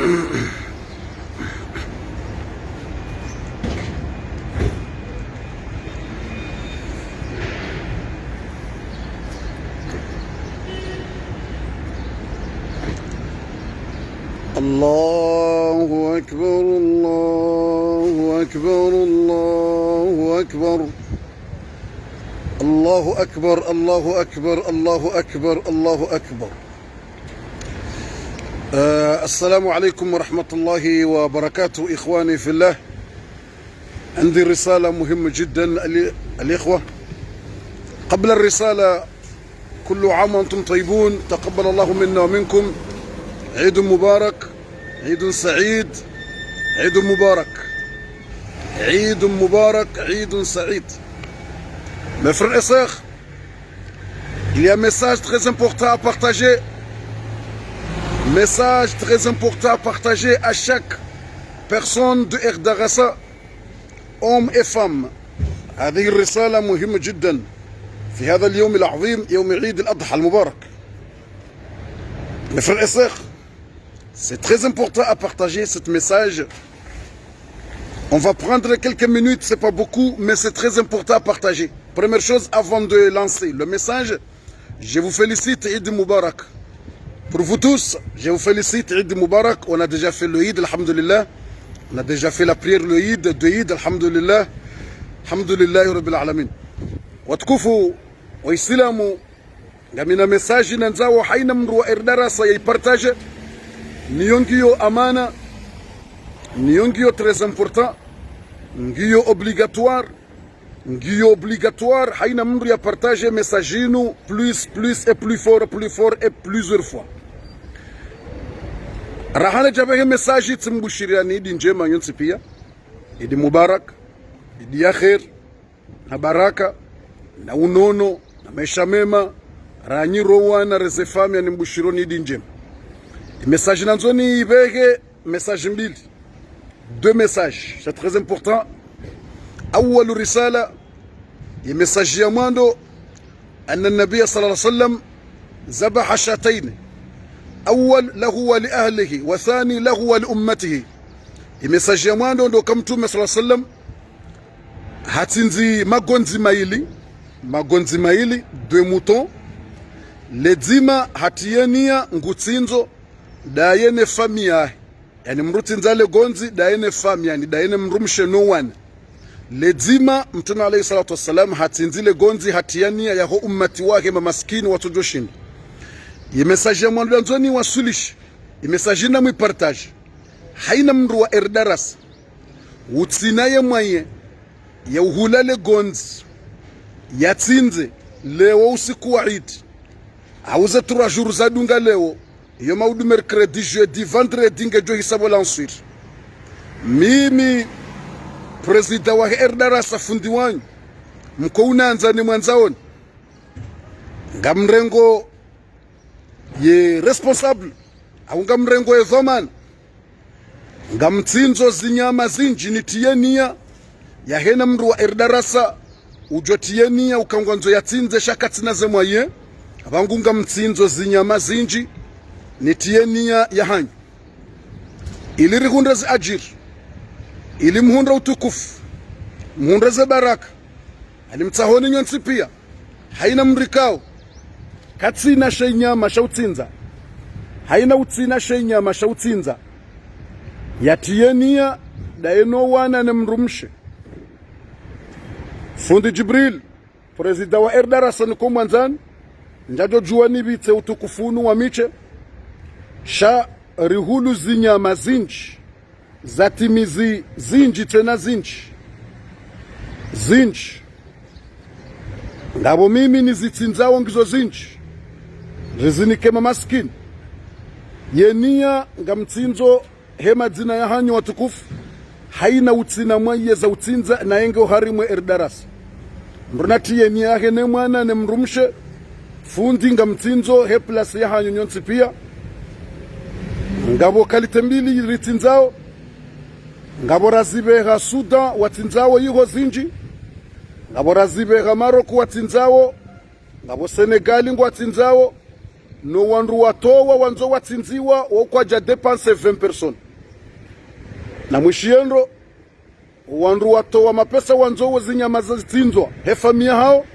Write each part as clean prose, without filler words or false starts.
الله أكبر الله أكبر الله أكبر الله أكبر الله أكبر الله أكبر الله أكبر. السلام عليكم ورحمة الله وبركاته. إخواني في الله، عندي رسالة مهمة جدا الإخوة. قبل الرسالة، كل عام وأنتم طيبون، تقبل الله منا ومنكم. عيد مبارك، عيد سعيد، عيد مبارك، عيد مبارك، عيد سعيد. Mes frères et sœurs, il y a un message très important à partager. Message très important à partager à chaque personne de Erdarassa, hommes et femmes. هذه الرسالة مهمة جدا في هذا اليوم العظيم، يوم عيد الأضحى المبارك. Mes frères et sœurs, c'est très important à partager ce message. On va prendre quelques minutes, c'est pas beaucoup, mais c'est très important à partager. Première chose, avant de lancer le message, je vous félicite, Eid Mubarak. Pour vous tous, je vous félicite, Eid Mubarak. On a déjà fait le Eid, alhamdulillah. On a déjà fait la prière, le Eid, de Eid, alhamdulillah. Alhamdulillah, Rabbil Alamin. Watkufu, wa islamu, gamina message nanzao haina mru wa Erdarassa ya partage. Niyongio amana, niyongio très important, ngiyo obligatoire, ngiyo obligatoire, haina mru ya partage message inu plus et plus fort et plusieurs fois. Rahana jabehe message tsimbushiria idi njema yonsi pia, idi mubarak, idi ya khair, na baraka, na unono, na maisha mema, ranyiro wana rezefami ya nimbushironi idi njema. Message nanzoni ibege message mbili. Deux messages, c'est très important. أول رسالة يمساج يماندو أن النبي صلى الله عليه وسلم ذبح شاتين، أول له ولأهله وثاني له ولأمته. يمساج يماندو ndo kamtume صلى الله عليه وسلم hatinzi magonzi maili deux moutons ledzima hatienia ngutsinzo dayene famia, yani mrutinzale gonzi dayene famia, yani dayene mrumshe no one. Ledzima mtume alayhi salatu wassalam hatinzile gonzi hatiania yaho ummati wake mamaskini watujoshinda. Yemesaje mwandu nzoni wasulish, yemesaje na mwipartage. Haina mndu wa Erdarassa utsinaye mwaye ya uhulale gonzi yatsinze leo usiku wa Eid. Auze 3 jours za dunga leo, yo maudu mercredi, jeudi, vendredi ngejo hisabo l'ensuite. Mimi President wa Erdarassa fundi wanyu mko unanza ni mwanzaoni ngamrengo ye responsable au ngamrengo ye zoman ngamtsinzo zinyama zinji nitienia ya hena mndu wa Erdarassa ujotienia ukangwanzo yatsinze shakatsina ze mwaye abangu ngamtsinzo zinyama zinji nitienia ya hanyu ili rihunda zi ajir, ili mhunda utukufu, mhunda za baraka, alimtsahoni nyonsi pia haina mrikao katsina shenyama shautsinza, haina utsina shenyama shautsinza yatienia daeno wana na mrumshe. Fundi Jibril President wa Erdarassa niko mwanzani njajo juani bitse utukufunu wa miche sha rihulu zinyama zinji zatimizi zinji tena zinji ngabo mimi nizitsinzawo ngizo zinji rizinike mamaskini yenia ngamtsinzo hema dzina ya hanyu watukufu haina utsina mwaye za utsinza na enge uharimwe Erdarassa mrunati yenia yake ne mwana ne mrumshe fundi ngamtsinzo he plus ya hanyu nyonsi pia ngabo kalite mbili ritsinzao ngabo razibeha Sudan watsinzawo yiho zinji, ngabo razibeha Morocco watsinzawo, ngabo Senegali ngwatsinzawo, no wandu watowa wanzo watsinziwa wokwaja depense 20 personnes na mwishiendo wandu watowa mapesa wanzo wozinyama zitsinzwa hefamia hao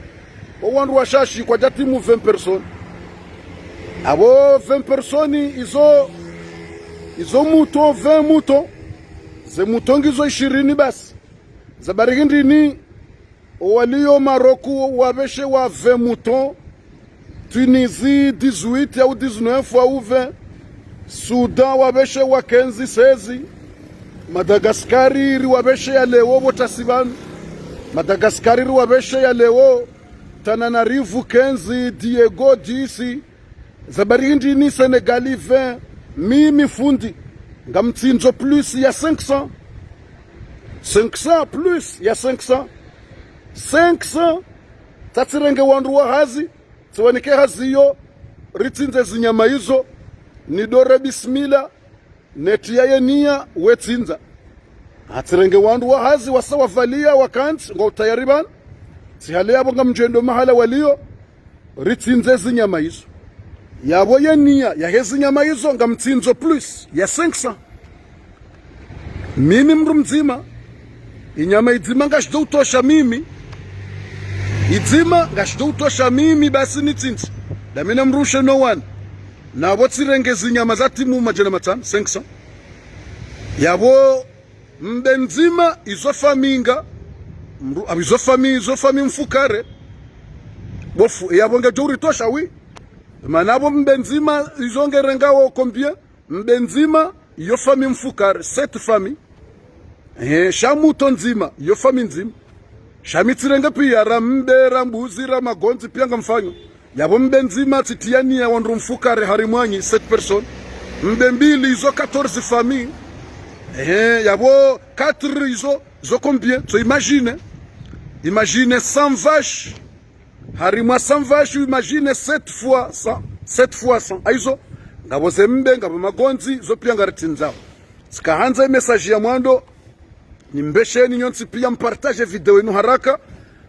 wandu washashi kwa jatimu 20 personnes abo 20 personnes izo muto 20 muto ze mutongizo 20 basi zabarigindini walio Maroku wabeshe wa 20 mouton, Tunisie 18 ou 19 ou 20, Soudan wabeshe wa 15 16, Madagascari wabeshe ya leo botasibani, Madagascari wabeshe ya leo Tananarivu 15, Diego 10, zabarindi ni Senegali 20, mimi fundi ngamtsinzo plus ya 500 plus ya 500 tatsirenge wandu wa hazi tsiwanike hazi yo ritsinze zinyama hizo ni dore bismillah netia yenia wetsinza atsirenge wandu wa hazi wasawavalia wakanti ngo tayariban tsihale yabo ngamjendo mahala walio ritsinze zinyama hizo yabo yenia ya hezi nyama hizo ngamtsinzo plus ya 500 mimi mndu mzima inyama idzima ngashdo utosha mimi idzima ngashdo utosha mimi basi nitsinzi damina mrushe no one na botsirenge zinyama zatimu majana matano 500 yabo mbenzima izofaminga mru abizofami mfukare bofu yabo ngajuri tosha wi manabo mbenzima izongerenga wo combien mbenzima yofami mfukare 7 famille shamuto nzima yo fami nzima shamitsirenga pia rambe rambuzi ramagonzi pia ngamfanyo yabo mbe nzima titiani ya wandu mfukare harimwanyi 7 personnes mbe mbili izo 14 famille yabo 4 izo combien so imagine 100 vaches harimwa 100 vaches imagine 7 fois 100 aizo ngabo zembe ngabo magonzi zo pia ngaritinzao sikahanza message ya mwando nimbesheni nyonsi pia mpartage video inu haraka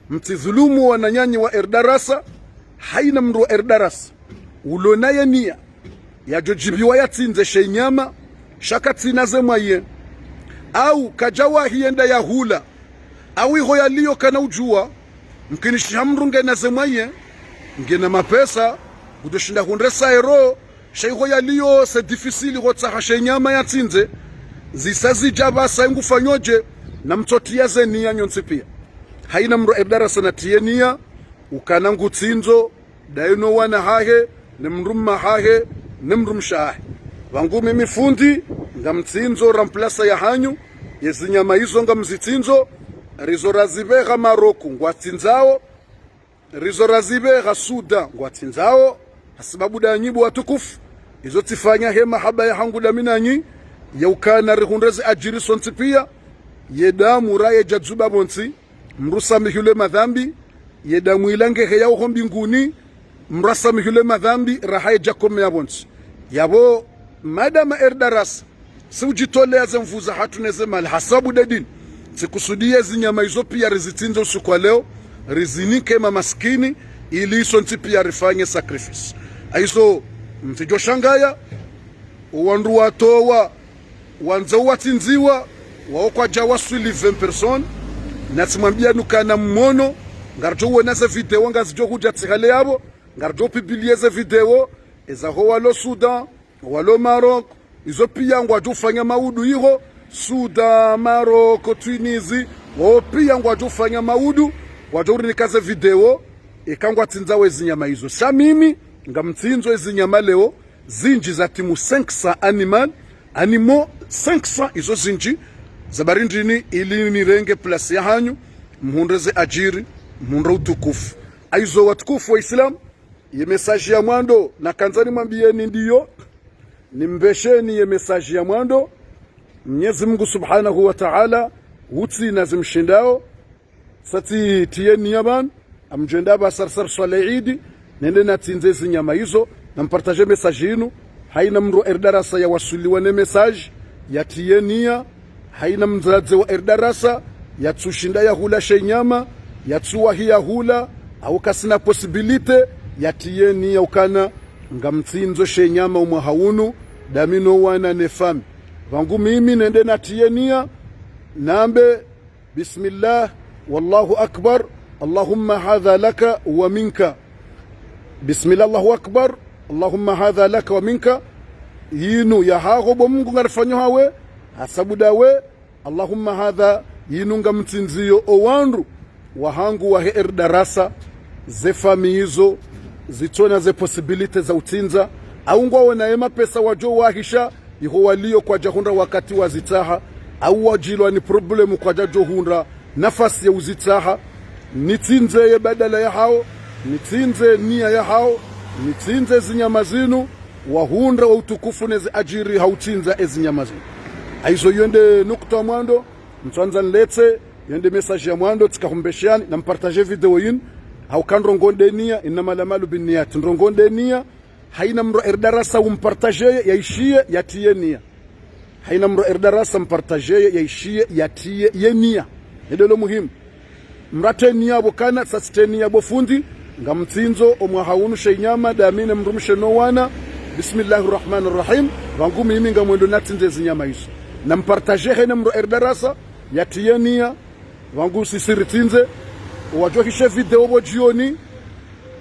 mtizulumu wananyanyi wa Erdarasa haina mndu wa Erdarasa ulonaye nia ya jojibiwa ya tsinze shenyama shaka tsinaze mwaye au kajawa hienda ya hula au iho ya liyo kana ujua mkinishamrunge na zemwaye ngena mapesa kudoshinda hundresa ero shaiho ya liyo se difficile gotsa shenyama ya tsinze zisazi jaba saingu fanyoje na mtotia zenia nyonsi pia haina mro Erdarasa na tienia ukana ngutsinzo daino wana hahe nemrumma hahe nemrumshahe wangu mimi fundi ngamtsinzo ramplasa ya hanyu yezinyama hizo ngamzitsinzo rizo razibeha Maroku ngwatsinzao rizo razibeha Sudan ngwatsinzao sababu da nyibu watukufu izo tifanya hema haba ya hangu da minanyi yaukana rihundreze ajiri sonti pia yedamu raye jadzuba bonsi mrusa mihule madhambi yedamu ilange heya uho mbinguni mrasa mihule madhambi rahaye jakome ya bonsi yabo madama Erdarasa siujitolea zemfuza hatuneze mali hasabu dadini sikusudie zinyama hizo pia rizitinze usiku leo rizinike mamaskini ili sonti pia rifanye sacrifice aizo mtijo shangaya uwandu watowa wanzo watsinziwa waokwa jawasuli 20 personnes na simwambia nukana mmono ngarjo wona za video ngazijo kuja tsihale yabo ngarjo publier video ezaho walo Sudan walo Maroc izo pia ngwajo fanya maudu hiho Sudan Maroc Tunisie wao pia ngwajo fanya maudu wajo nikaze video ekangwa tsinzawe zinyama hizo sa mimi ngamtsinzo ezinyama leo zinji za timu 500 animaux 500 izo zinji zabarindini ili nirenge place ya hanyu mhundreze ajiri mhundra utukufu aizo watukufu wa Islam ye message ya mwando na kanzani mwambieni ndiyo nimbesheni ye message ya mwando Mwenyezi Mungu Subhanahu wa Ta'ala utsi nazimshindao sati tieni yaban amjenda ba sarsar swalaidi nende natsinze zinyama hizo na mpartage message yinu haina mru Erdarasa ya wasuliwa ne message ya tienia haina mzaze wa Erdarasa ya tsushinda ya hula shenyama ya tsuwa hiya hula au kasina possibility ya tienia ukana ngamtsinzo shenyama umwahaunu damino wana nefami vangu mimi nende natienia nambe bismillah wallahu akbar allahumma hadha laka wa minka bismillah allahu akbar allahumma hadha laka wa minka yinu ya hago bo Mungu ngarifanyo hawe hasabu dawe allahumma hadha yinu ngamtsinziyo owandu wahangu wa her darasa ze fami hizo zitona ze possibility za utinza au ngwawe na ema pesa wajo wahisha iho walio kwa jahunda wakati wa zitaha au wajilwa ni problemu kwa jajo hunda nafasi ya uzitaha nitinze ye badala ya hao nitinze nia ya hao nitinze zinyama zinu wahunda wa utukufu neze ajiri hautinza ezinyama zinu aizo yende nukta mwando mtuanza nlete yende message ya mwando tikahumbeshani na mpartaje video yin haukandro ngonde nia inama lamalu binniyat nrongonde nia haina mro erdarasa umpartaje yaishie yatie nia haina mro erdarasa mpartaje yaishie yatie yenia ndilo muhimu mrate nia bokana sasite nia bofundi ngamtsinzo omwahaunu sheinyama damine mrumshe no wana bismillahir rahmanir rahim vangu mimi ngamwendo natinze zinyama hizo na mpartaje haina mro erdarasa yatie nia vangu sisiritinze wajua kishe video bo jioni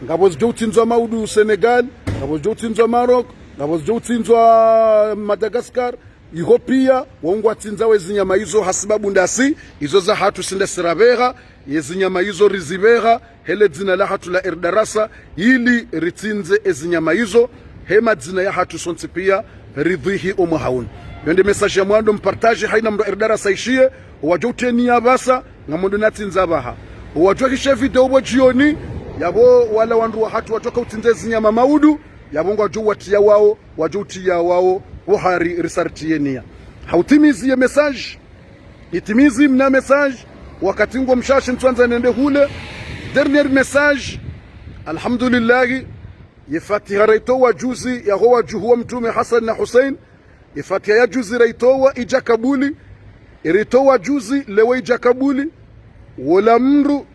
ngabo zjoutinzwa maudu Senegal ngabo zjoutinzwa Maroc ngabo zjoutinzwa Madagascar iho pia wongwa tinza wezinyama hizo hasibabu ndasi hizo za hatu sinde sirabeha yezinyama hizo rizibeha hele dzina la hatu la erdarasa ili ritinze ezinyama hizo hema dzina ya hatu sonti pia ridhihi omwahaun yonde message ya mwando mpartage haina mdo erdarasa ishie wajouteni ya basa ngamondo natinza baha wajua kishe video bo jioni yabo wala wandu wa hatu watoka utinzezi nyama maudu yabo ngwaju watia wao wajutia wao uhari risartienia hautimizi ya message itimizi mna message wakati ngo mshashi mtwanza nende hule dernier message alhamdulillah yefatiha raito wajuzi ya huwa juhu mtume Hassan na Hussein yefatiha ya juzi raito wa ija Kabuli irito wajuzi lewe ija Kabuli wala mru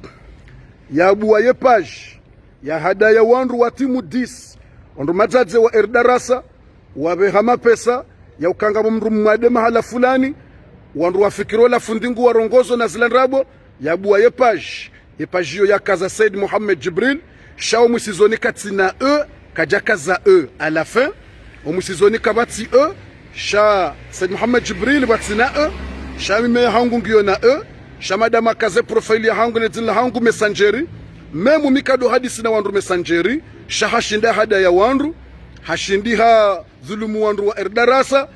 ya abuwa ye page ya hadaya wandu wa timu 10 wandu mataze wa erdarasa wabehama pesa ya ukanga mru mwade mahala fulani wandu wafikiro la fundingu warongozo na zilandrabo ya abuwa ye page yo ya kaza Said Mohamed Jibril shao musizoni katina kajaka za à la fin omusizoni kabati sha Said Mohamed Jibril batina sha mime hangu ngiyo na shamada makaze profile ya hangu netina hangu messengeri memu mikado hadisi na wandu messengeri shahashinda hada ya wandu hashindiha dhulumu wandu wa erdarasa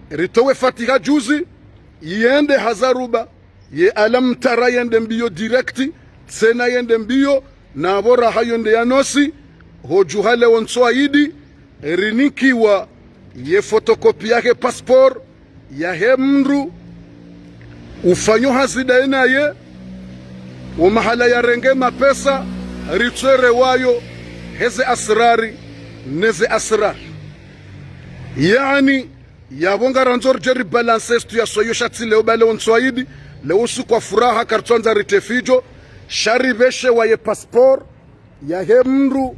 ritowe fatiha juzi yende hazaruba ye alam tara yende mbiyo directi sena yende mbiyo na bora hayonde yanosi hojuhale wonswaidi rinikiwa ye fotokopi yake passport ya hemru ufanyo hazida enaye umahala ya renge mapesa ritere wayo heze asrari neze asrar yani yabonga ranzor jeri balance stu ya soyo shati leo bale onswaidi leo kwa furaha kartonza ritefijo sharibeshe waye passport ya hemru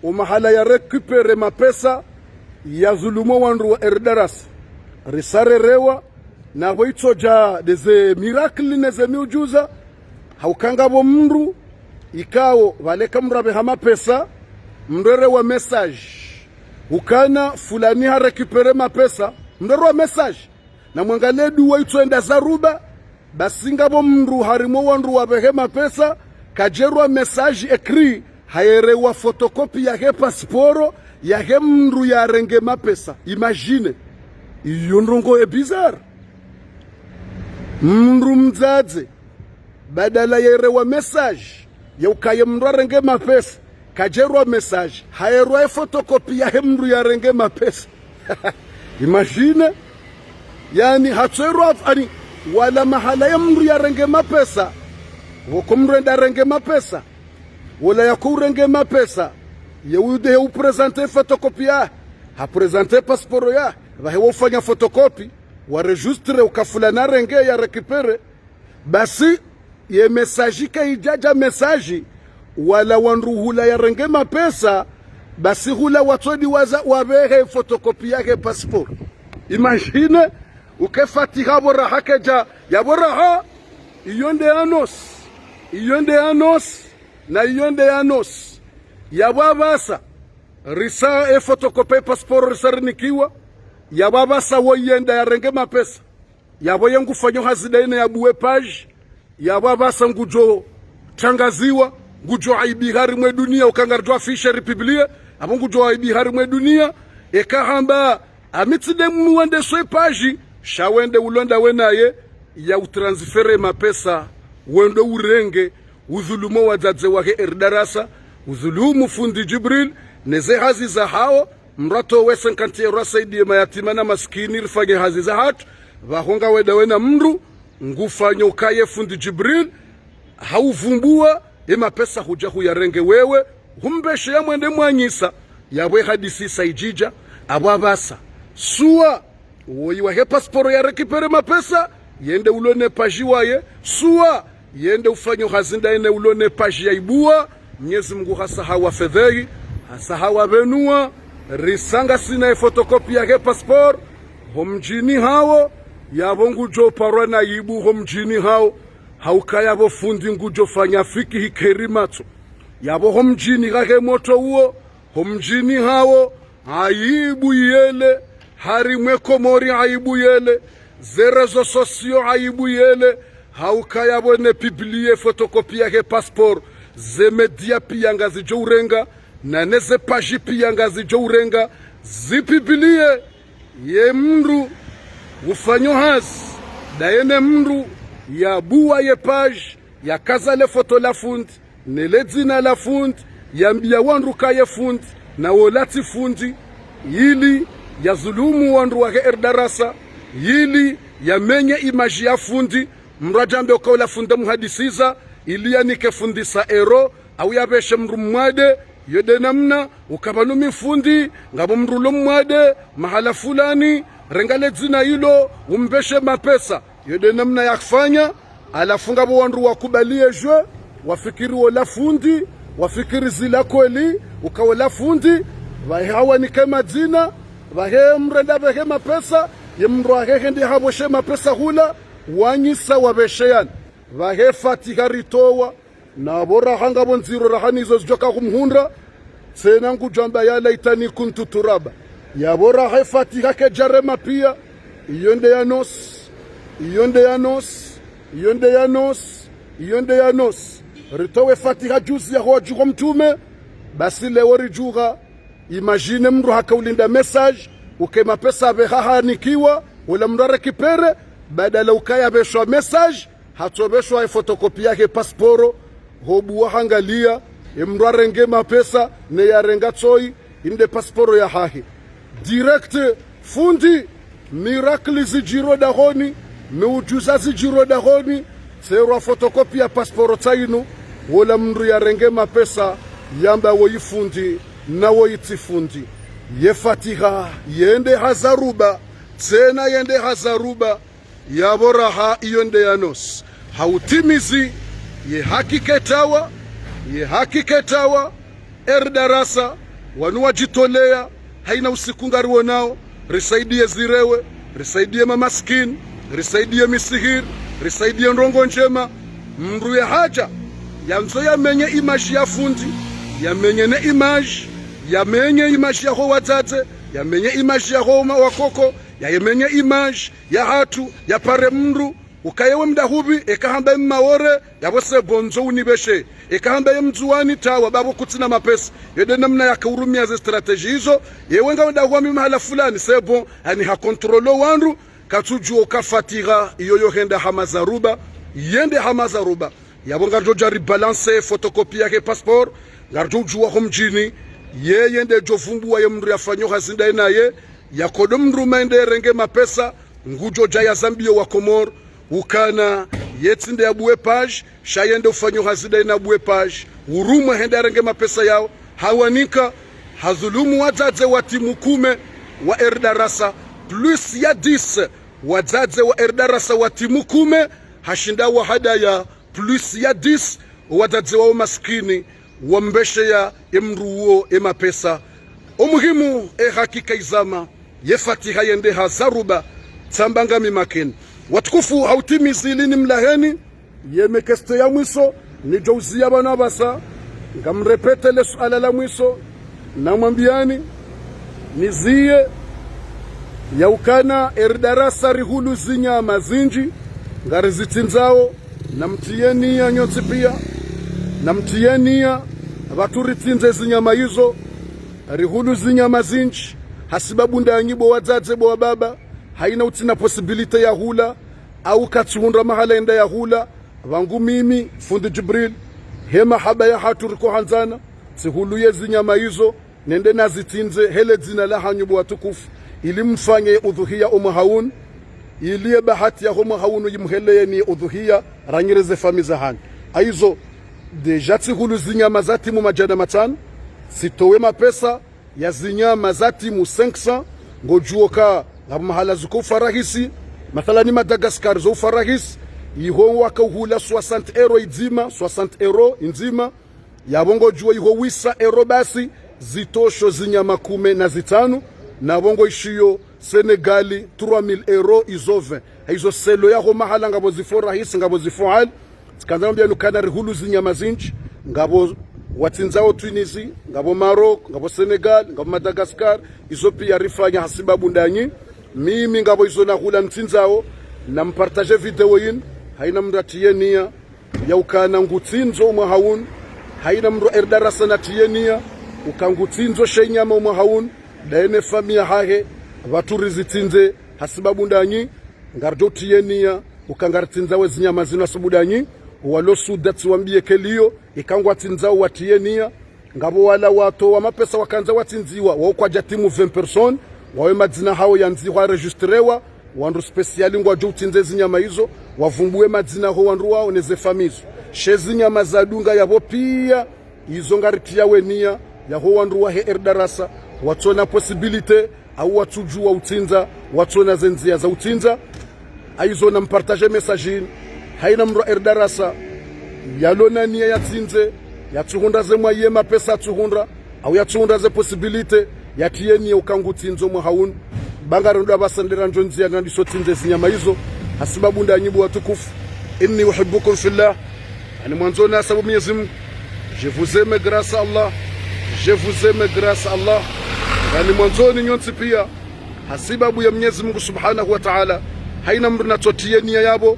umahala ya recupere mapesa ya zulumo wandu wa erdaras risare rewa na waito ja deze miracle neze miujuza haukanga bo mndu ikao wale kamrabe hama pesa mndere wa message ukana fulani ha recupere mapesa mndere wa message na mwangaledu waito enda zaruba basinga bo mndu harimo wandu wa behema pesa kajerwa message ekri hayerewa fotokopi ya he passporo ya he mndu ya renge mapesa imagine iyo ndongo bizarre mndu mzaze badala yerewa message ya ukaye mndu arenge mapesa kajerwa message hayerewa fotokopi ya he mndu ya renge mapesa imagine yani hatwerwa ani wala mahala ya mndu ya renge mapesa wako mndu enda renge mapesa wala ya kurenge mapesa ya ude ya upresente fotokopi ya ha presente passport ya vahe wafanya fotokopi wa registre ukafulana renge ya recupere basi ye message ka ijaja message wala wanruhula ya renge mapesa basi hula watodi waza wabehe fotokopi yake passport. Imagine ukefatiha bora hakeja ya bora ha iyonde anos na iyonde anos ya babasa risa fotokopi passport risarinikiwa ya babasa woyenda ya renge mapesa ya boye ngufanyo hazidaine ya buwe page ya babasa ngujo tangaziwa ngujo aibihari mwe dunia ukangarjwa fisha ripiblia abo ngujo aibihari mwe dunia ekahamba amitside mwende soe page shawende ulonda wenaye ya utransfere mapesa wendo urenge udhulumo wadzadze wake erdarasa udhulumu fundi Jibril neze hazi za hao mrato we 50 euro saidi mayatima na maskini rifanye hazi za hatu vahonga wedawena mndu ngufanyo kaye fundi Jibril hauvumbua ema pesa huja huyarenge wewe humbeshe ya mwende mwanyisa yawe hadisi saijija ababasa suwa woyiwa he pasporo ya rekipere mapesa yende ulone paji waye suwa yende ufanyo hazinda ene ulone paji ya ibua Mwenyezi Mungu hasa hawa fedhegi hasa hawa benua risanga sina fotokopi ya he paspor homjini hao yabo ngujo parwa na ibu homjini hao haukaya bo fundi ngujo fanya fiki hikerimato yabo homjini gake moto uo homjini hao aibu yele harimwe komori aibu yele zerezo sosio aibu yele haukaya bo ne piblie fotokopi yake passport ze media pia ngazi jourenga na neze paji pia ngazi jourenga zipiblie ye mndu ufanyo hazi daene mndu ya buwa ye page ya kaza le foto la fundi nele dzina la fundi ya mbia wandu kaye fundi na wolati fundi yili ya zulumu wandu wake erdarasa yili ya menye imaji ya fundi mrajambe ukaula fundi muhadisiza ili ya nike fundisa ero au ya beshe mru mwade yode namna ukabanumi fundi ngabo mrulo mwade mahala fulani rengale dzina hilo umbeshe mapesa yode namna ya kufanya alafunga bo wandu wakubalie jwe wafikiri wala fundi wafikiri zila kweli ukawala fundi hawa ni kama dzina vahe mrenda vahe mapesa yemru ahe ndi haboshe mapesa hula wanyisa wabesheyan vahe fatiha ritowa na bora hanga bonziro rahanizo zjoka kumhunda tena ngujamba ya laitani kuntu turaba ya bora hai fatiha ke jarema pia iyonde ya nos ritowe fatiha juzi ya hoa jugo mtume basi leo rijuga imagine mru hakaulinda message uke mapesa behaha nikiwa wala mrare kipere badala ukaya beshwa message hatobeshwa fotokopi yake pasporo hobu wahangalia mrare nge mapesa ne yarenga tsoi inde pasporo ya hahi direct fundi miracle zijiro dahoni miujuza zijiro dahoni serwa fotokopi ya pasporo tainu wala mndu yarenge mapesa yamba woyifundi na woyitifundi ye fatiha yende hazaruba tena yende hazaruba yaboraha iyonde yanos hautimizi ye hakiketawa erdarasa wanuwajitolea haina usikungari wonao risaidie zirewe risaidie mamaskin risaidie misihir risaidie ndongo njema mndu ya haja yanzo yamenye imaji ya fundi yamenye ne imaji yamenye imaji ya ho wadzadze yamenye imaji ya ho wakoko yamenye imaji ya hatu ya pare mndu ukayewe mdahubi ekahamba mmaore yabose bonzo unibeshe ekahamba mzuani tawa babo kutsina mapesa yede namna yakahurumia ze strategy hizo yewenga mdahuami mahala fulani sebo ani ha kontrolo wandu katujuo kafatiga iyoyo henda hamazaruba yende hamazaruba yabo ngarjo jari balance fotokopi yake passport ngarjo juwa homjini yende jovumbu ya mndu yafanyo hazinda naye yakodo mndu mende renge mapesa ngujo jaya Zambia wa Komoro ukana yetsinde ya buwe page shayende ufanyo hazida ina buwe page uruma henda renge mapesa yao hawanika hazulumu wadzadze watimu kume wa erdarasa plus ya 10 wadzadze wa erdarasa watimu kume hashinda wa hadaya plus ya 10 wadzadze wa maskini wambeshe ya emruo emapesa omuhimu hakika izama ye fatiha yende hazaruba tsambanga mimakeni watukufu hautimizi lini mlaheni ye mekeste ya mwiso ni jouzia bana basa ngamrepete le suala la mwiso na mwambiani nizie ya ukana erdarasa rihulu zinyama zinji ngarizitinzao na mtieni ya nyotsi pia na mtieni ya baturitinze zinyama hizo rihulu zinyama zinji hasibabu ndanyibo wadzadze bo baba haina utina possibility ya hula au katsuhunda mahala enda ya hula vangu mimi fundi Jibril hema haba ya haturiko hanzana sihulu ye zinyama hizo nende nazitinze hele dzina la hanyubo watukufu ili mfanye udhuhia umuhaun ili bahati ya umuhaun yimheleye ni udhuhia ranyireze famiza hani aizo deja sihulu zinyama zati mu majana matano sitowe mapesa ya zinyama zati mu 500 ngojuoka na mahala zuko farahisi mathalani Madagascar zo farahisi iho wakahula 60 euro idzima 60 euro inzima yabongo juo iho wisa euro basi zitosho zinyama kume na zitano na bongo ishiyo Senegali 3000 euro izove hizo selo yaho mahala ngabo ziforahisi ngabo zifoal sikanza mbia nukana rihulu zinyama zinji ngabo watinzao Tunisi ngabo Maroc ngabo Senegal ngabo Madagascar izo pia rifanya hasibabu ndanyi mimi ngabo izo na hula ntinzao na mpartage video yin haina mratiye nia ya ukana ngutsinzo umahawun haina mro erdarasa na tienia ukangutsinzo shenyama umahawun daene famia hahe waturizitinze hasibabu ndanyi ngardo tienia ukangartinzawe zinyama zina subudanyi walo sudati wambie kelio ikangwa tinzao watienia ngabo wala wato wa mapesa wakanza watinziwa wao kwa jatimu 20 person wawe madzina hao yanziwa registrewa wandu speciali ngwa jo utinze zinyama hizo wavumbue madzina ho wandu wao neze famizo shezi nyama za dunga yabo pia hizo ngaritia wenia yaho wandu wa erdarasa watona possibility au watujua utinza watona zenzia za utinza aizo na mpartage message haina mro erdarasa yalona nia yatinze yatuhunda ze mwaye mapesa tuhunda au yatuhunda ze possibility yatieni ukangutinzo muhaun bangarandu abasandira njonzi na ndisotinze zinyama hizo hasibabu ndanyibu watukufu inni uhibbukum fillah ani mwanzo na sababu Mwenyezi Mungu je vous aime grâce à Allah je vous aime grâce à Allah ani mwanzo ni nyonsi pia hasibabu ya Mwenyezi Mungu subhanahu wa ta'ala haina mruna totienia yabo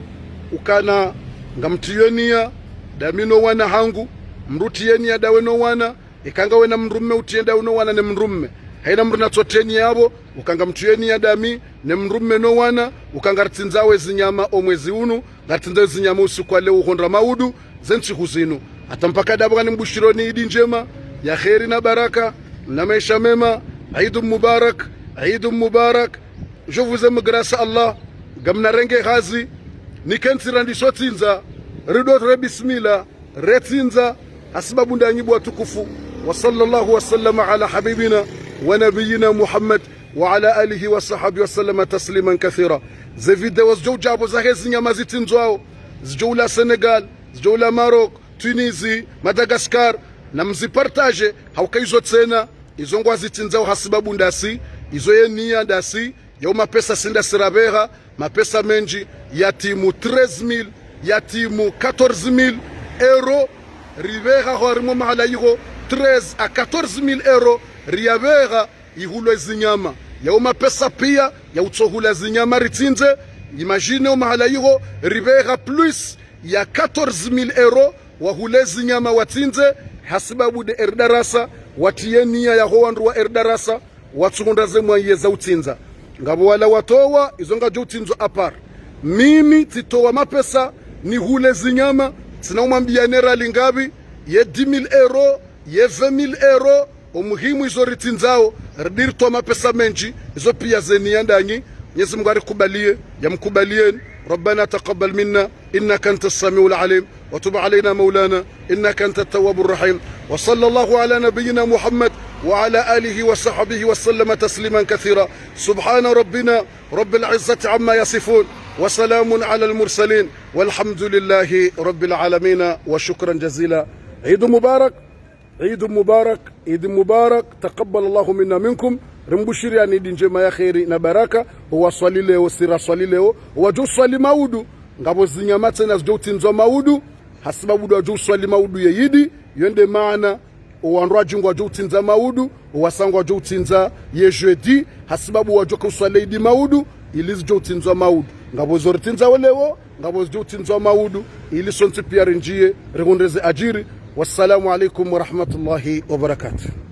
ukana ngamtienia damino wana hangu mrutienia daweno wana ikanga wena mrumme utienda uno wana ne mrumme haina mruna toteni yabo ukanga mtienia dami ne mrumme no wana ukangartinzawe zinyama omwezi unu ngatinzawe zinyama usiku leo uhondra maudu zenchi huzinu atampaka dabani mbushironi idi njema ya khairi na baraka na maisha mema Eid Mubarak je vous aime grâce à Allah gamna renge ghazi nikensirandi sotinza ridotre bismillah retinza asbabu ndanyibu watukufu wa sallallahu wa sallama ala habibina wa nabiyina Muhammad wa ala alihi wa sahbihi wa sallama tasliman kathira ze video zijojabo za hezi nyama zitinzwao zijoula Senegal zijoula Maroc Tunisi Madagascar na mzipartage haukaizo tena izo ngwa zitinzao hasibabu ndasi izo yenia ndasi ya mapesa sinda sirabeha mapesa menji ya timu 13000 ya timu 14000 euro ribeha harimo mahala yigo 13 a 14000 euro riabeha ihulo zinyama ya mapesa pia ya utsohula zinyama ritinze imagine mahala yigo ribeha plus ya 14000 euro wahule zinyama watinze hasibabu de erdarasa watienia ya howandu wa erdarasa watsunda zemwaye za utinza ngabo wala watowa izonga jo utinzo apar mimi titowa mapesa ni hule zinyama sinaumwambia nera lingabi ye 10000 euro ye 20000 euro umuhimu izo ritinzao dirto mapesa menji izo pia zenia ndanyi Mwenyezi Mungu arikubalie yamkubalien ربنا تقبل منا إنك أنت السميع العليم وتب علينا مولانا إنك أنت التواب الرحيم وصلى الله على نبينا محمد وعلى آله وصحبه وسلم تسليما كثيرا سبحان ربنا رب العزة عما يصفون وسلام على المرسلين والحمد لله رب العالمين وشكرا جزيلا عيد مبارك Eid Mubarak, taqabbal Allahu minna minkum. Rimbushiri ani idi njema ya kheri na baraka. Huwa swali leo, sira swali leo. Huwa jo swali maudu. Ngabo zinyamate na jo tinzo maudu. Hasibabu wa jo swali maudu ya yidi. Yende maana uwanrua jingwa jo tinza maudu. Uwasangwa jo tinza ye jeudi. Hasibabu wa jo kuswali idi maudu. Ilizi jo tinzo maudu. Ngabo zori tinza walewo. Ngabo jo tinzo maudu. Ili sonti pia rinjie. Regondreze ajiri. Wassalamu alaikum wa rahmatullahi wa barakatuh.